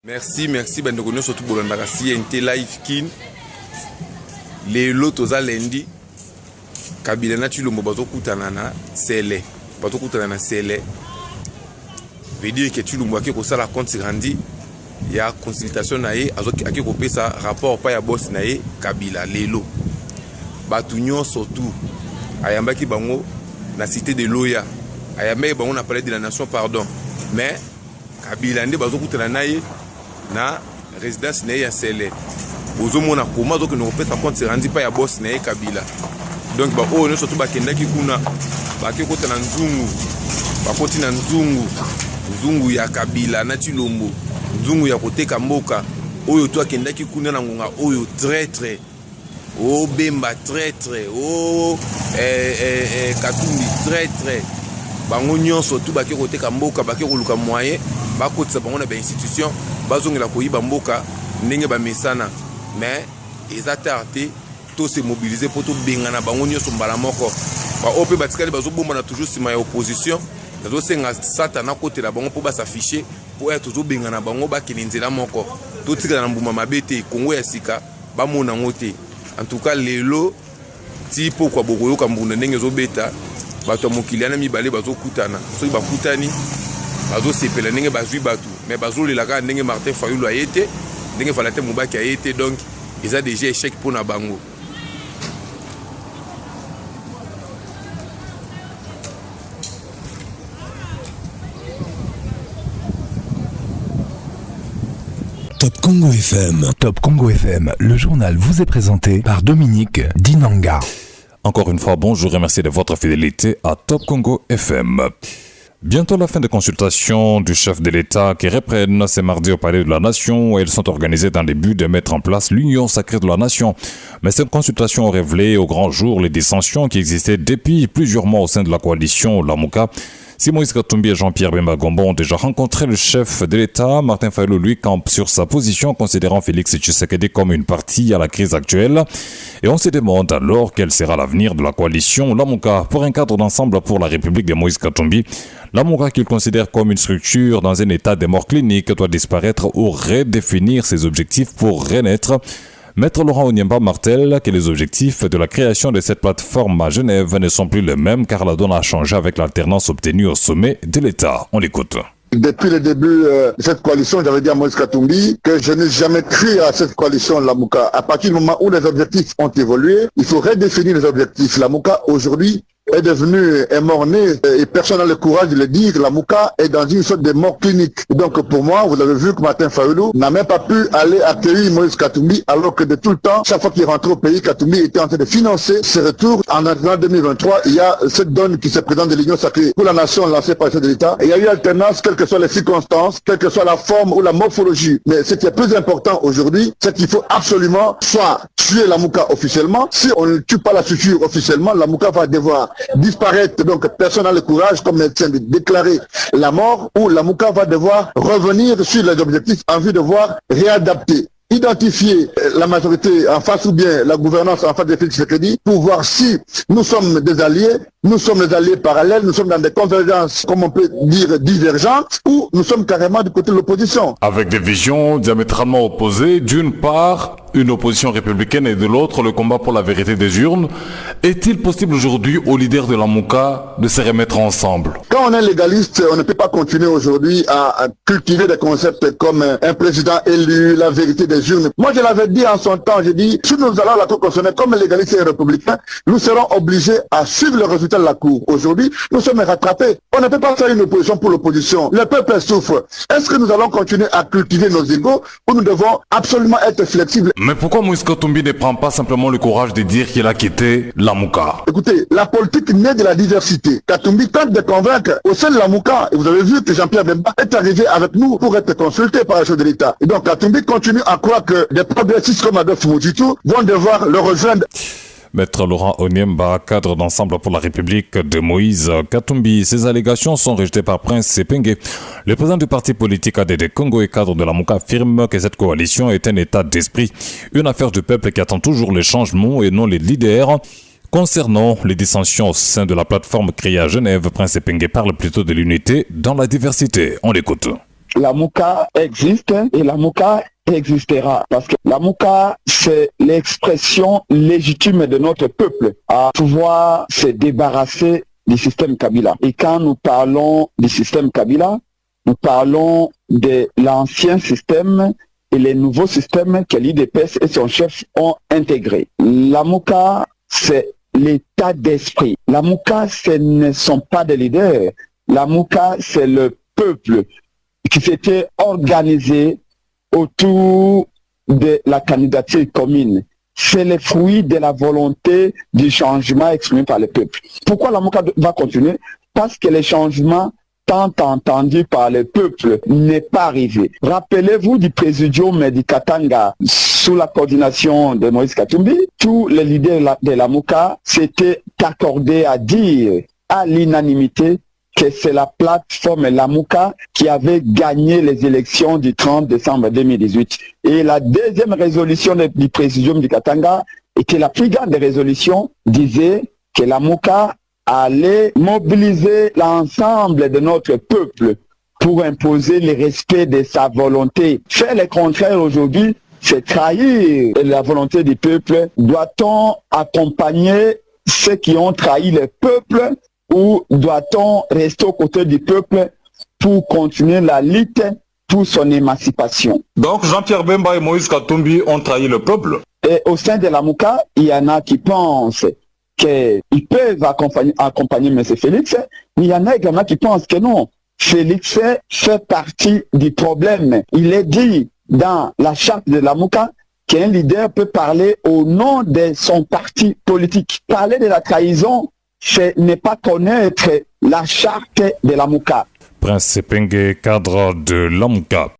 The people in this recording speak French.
Merci bandeko nyonso tu bolandaka CNT live kin lelo toza lendi Kabila na Tshilombo bazokutana na sele veut dire que Tshilombo ake kosala compte rendu ya consultation na ye ake kopesa rapport pa ya boss na ye Kabila lelo batu nyonso tu ayambaki bango na cité de Loya ayambaki bango na palais de la nation pardon mais Kabila nde bazokutana na ye na résidence na ya sele bozomona koma donc no kopesa compte rendu pa ya boss na ye Kabila donc ba o nyonso tu bakendaki kuna bakekota na nzungu bakoti na nzungu ya Kabila na Tshilombo nzungu ya koteka mboka oyo to akendaki kuna na ngonga oyo traître o Bemba traître o Katumbi traître bango nyonso tu bake koteka mboka bake koluka moyen bakotisa bango na ba institution bazongela koyiba mboka ndenge ba mesana mais eza tarte to se mobiliser pour to bengana bango nyonso mbala moko ba ope batikali bazobomba na toujours sima ya opposition nazo senga satana kote la bango pour s'afficher pour être toujours bengana bango bakini nzela moko to tika na mbuma mabete Kongo ya sika ba mona ngote en tout cas lelo tipo kwa bokoyo ka mbunda ndenge zobeta bato mokiliana mibale bazokutana soki bakutani bazosepela ndenge bazwi batu mais bazolelaka ndenge Martin Fayulu ayete ndenge Valate Mubaki ayete donc ils a déjà échec pour na bango. Top Congo FM. Top Congo FM, le journal vous est présenté par Dominique Dinanga. Encore une fois, bonjour et merci de votre fidélité à Top Congo FM. Bientôt la fin des consultations du chef de l'État qui reprennent ce mardi au Palais de la Nation. Elles sont organisées dans le but de mettre en place l'Union sacrée de la Nation. Mais ces consultations ont révélé au grand jour les dissensions qui existaient depuis plusieurs mois au sein de la coalition Lamuka. Si Moïse Katumbi et Jean-Pierre Bemba Gombo ont déjà rencontré le chef de l'État, Martin Fayulu lui campe sur sa position, considérant Félix Tshisekedi comme une partie à la crise actuelle. Et on se demande alors quel sera l'avenir de la coalition Lamuka pour un cadre d'ensemble pour la République de Moïse Katumbi. Lamuka, qu'il considère comme une structure dans un état de mort clinique, doit disparaître ou redéfinir ses objectifs pour renaître. Maître Laurent Onyemba martèle que les objectifs de la création de cette plateforme à Genève ne sont plus les mêmes car la donne a changé avec l'alternance obtenue au sommet de l'État. On l'écoute. Depuis le début de cette coalition, j'avais dit à Moïse Katumbi que je n'ai jamais cru à cette coalition Lamuka. À partir du moment où les objectifs ont évolué, il faut redéfinir les objectifs. Lamuka aujourd'hui est devenu un mort-né et personne n'a le courage de le dire. Lamuka est dans une sorte de mort clinique. Donc pour moi, vous avez vu que Martin Fayulu n'a même pas pu aller accueillir Moïse Katumbi alors que de tout le temps, chaque fois qu'il rentrait au pays, Katumbi était en train de financer ses retours. En 2023, il y a cette donne qui se présente de l'Union sacrée pour la nation lancée par le chef de l'État. Et il y a eu alternance, quelles que soient les circonstances, quelle que soit la forme ou la morphologie. Mais ce qui est plus important aujourd'hui, c'est qu'il faut absolument soit tuer Lamuka officiellement. Si on ne tue pas la structure officiellement, Lamuka va devoir disparaître, donc personne n'a le courage comme médecin de déclarer la mort, ou Lamuka va devoir revenir sur les objectifs en vue de voir réadapter, identifier la majorité en face ou bien la gouvernance en face de Félix Tshisekedi pour voir si nous sommes des alliés, nous sommes des alliés parallèles, nous sommes dans des convergences, comme on peut dire, divergentes, ou nous sommes carrément du côté de l'opposition. Avec des visions diamétralement opposées, d'une part, une opposition républicaine et de l'autre, le combat pour la vérité des urnes. Est-il possible aujourd'hui aux leaders de Lamuka de se remettre ensemble? Quand on est légaliste, on ne peut pas continuer aujourd'hui à cultiver des concepts comme un président élu, la vérité des urnes. Moi, je l'avais dit en son temps, j'ai dit, si nous allons à la Cour constitutionnelle comme légaliste et républicain, nous serons obligés à suivre le résultat de la Cour. Aujourd'hui, nous sommes rattrapés. On ne peut pas faire une opposition pour l'opposition. Le peuple souffre. Est-ce que nous allons continuer à cultiver nos égos ou nous devons absolument être flexibles? Mais pourquoi Moïse Katumbi ne prend pas simplement le courage de dire qu'il a quitté Lamuka? Écoutez, la politique naît de la diversité. Katumbi tente de convaincre au sein de Lamuka. Et vous avez vu que Jean-Pierre Bemba est arrivé avec nous pour être consulté par le chef de l'État. Et donc Katumbi continue à croire que des progressistes comme Adolphe Mujitu vont devoir le rejoindre. Maître Laurent Onyemba, cadre d'ensemble pour la République de Moïse Katumbi. Ces allégations sont rejetées par Prince Sepenge. Le président du parti politique ADD Congo et cadre de Lamuka affirme que cette coalition est un état d'esprit, une affaire du peuple qui attend toujours les changements et non les leaders. Concernant les dissensions au sein de la plateforme créée à Genève, Prince Sepenge parle plutôt de l'unité dans la diversité. On l'écoute. la Mouka existe et la Mouka existera. Parce que la Mouka, c'est l'expression légitime de notre peuple à pouvoir se débarrasser du système Kabila. Et quand nous parlons du système Kabila, nous parlons de l'ancien système et les nouveaux systèmes que l'IDPS et son chef ont intégrés. La Mouka, c'est l'état d'esprit. La Mouka, ce ne sont pas des leaders. La Mouka, c'est le peuple qui s'était organisé autour de la candidature commune. C'est le fruit de la volonté du changement exprimé par le peuple. Pourquoi la Mouka va continuer? Parce que les changements tant entendu par le peuple n'est pas arrivé. Rappelez-vous du présidium du Katanga sous la coordination de Moïse Katumbi. Tous les leaders de la Mouka s'étaient accordés à dire à l'unanimité que c'est la plateforme Lamouka qui avait gagné les élections du 30 décembre 2018. Et la deuxième résolution du présidium du Katanga, était la plus grande des résolutions, disait que Lamouka allait mobiliser l'ensemble de notre peuple pour imposer le respect de sa volonté. Faire le contraire aujourd'hui, c'est trahir la volonté du peuple. Doit-on accompagner ceux qui ont trahi le peuple ou doit-on rester aux côtés du peuple pour continuer la lutte pour son émancipation? Donc Jean-Pierre Bemba et Moïse Katumbi ont trahi le peuple. Et au sein de la Mouka, il y en a qui pensent qu'ils peuvent accompagner M. Félix, mais il y en a également qui pensent que non. Félix fait partie du problème. Il est dit dans la charte de la Mouka qu'un leader peut parler au nom de son parti politique. Parler de la trahison, ce n'est pas connaître la charte de la Mouka. Prince Sepenge, cadre de la Mouka.